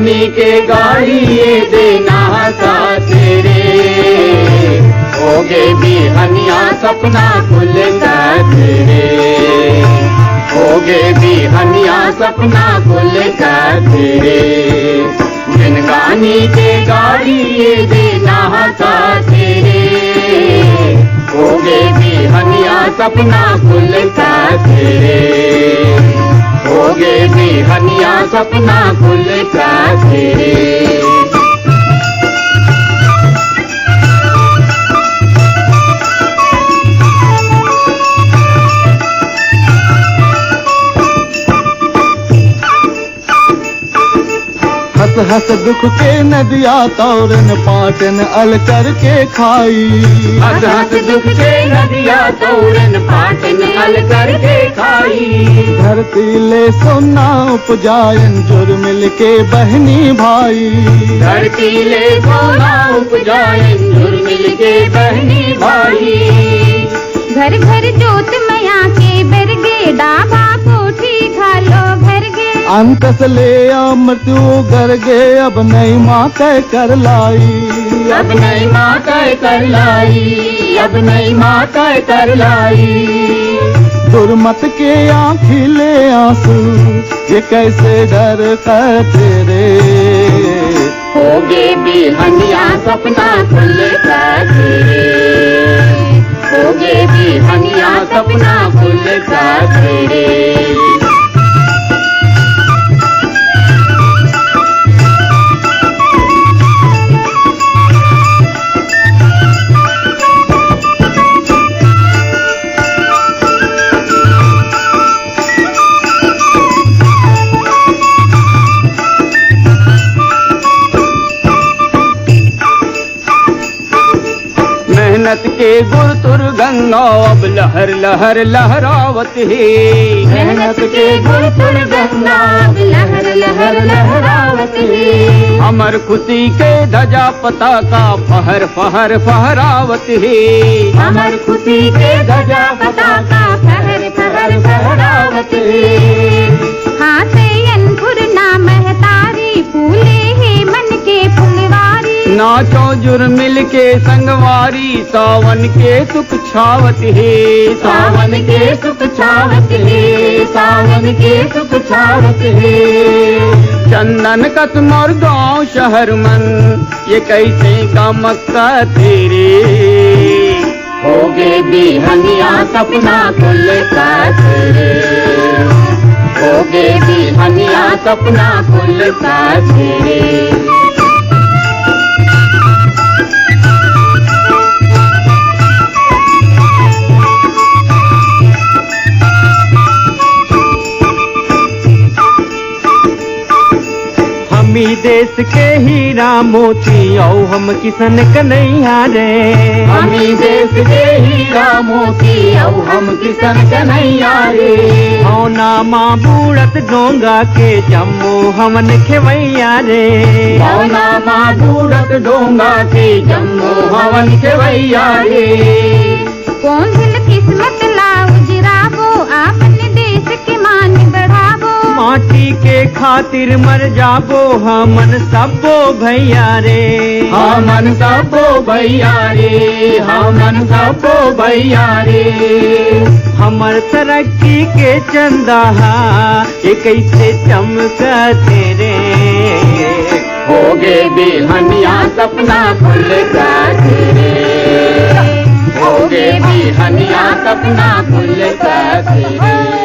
जिनगानी के गाड़ी ये देना तेरे, होगे भी हनिया सपना खुल का तेरे, होगे भी हनिया सपना खुल का तेरे। जिनगानी के गाड़ी ये देना तेरे, होगे भी हनिया सपना खुल का तेरे, होगे भी हनिया सपना खुल का तेरे। हंस हंस दुख के नदिया तौरन पाटन अल करके खाई, हंस हंस दुख के नदिया तौरन पाटन अल करके खाई। धरती ले सोना उपजायन जुर मिल के बहनी भाई, धरती ले सोना उपजायन जुर मिल के बहनी भाई। घर घर जोत मया के बरगे डाबा कोठी खालो घर गे, अंत ले मृत्यु घर गे अब नहीं माँ कह कर लाई, अब नहीं माँ कह कर लाई, अब नहीं माँ कह कर लाई। दुर्मत के आँखिले आंसू ये कैसे डर कर तेरे, होगे भी हनिया सपना खुल का तेरे, होगे भी हनिया सपना खुल का तेरे। मेहनत के गुर तुर गंगा अब लहर लहर लहरावत है, मेहनत के गुर तुर गंगा अब लहर लहर लहरावत है। अमर खुशी के ध्वजा पताका फहर फहर फहरावत है, अमर खुशी के ध्वजा पताका फहर फहर फहरावत है। हाथे अनपुर ना महतारी फूले है मन के फुलवारी, नाचो जुर मिल के संगवारी सावन के सुख छावत है, सावन के सुख छावत है, सावन के सुख छावत है। चंदन कसमोर गाँव शहर मन ये कैसे का मक्का तेरे, होगे भी हनिया सपना खुल का तेरे, होगे भी हनिया सपना खुल का तेरे। हमी देश के हीरा मोती औ हम किसन कन्हैया रे, हमी देश के हीरा मोती औ हम किसन कन्हैया रे। हो नामा बूढ़त डोंगा के जम्मू हमन खेवैया रे, हो नामा बूढ़त डोंगा के जम्मू हवन खेवैया रे। कौन दिल किस्मत ला उजराबो अपने देश के मान बढ़ाबो, माटी के खातिर मर जाबो हमन सबो भैया रे, हमन सबो भैया रे, हमन सबो भैया रे। हमर तरक्की के चंदा ये कैसे चमकते रे, होगे भी हनिया सपना खुल का तेरे, होगे भी हनिया सपना खुल का तेरे।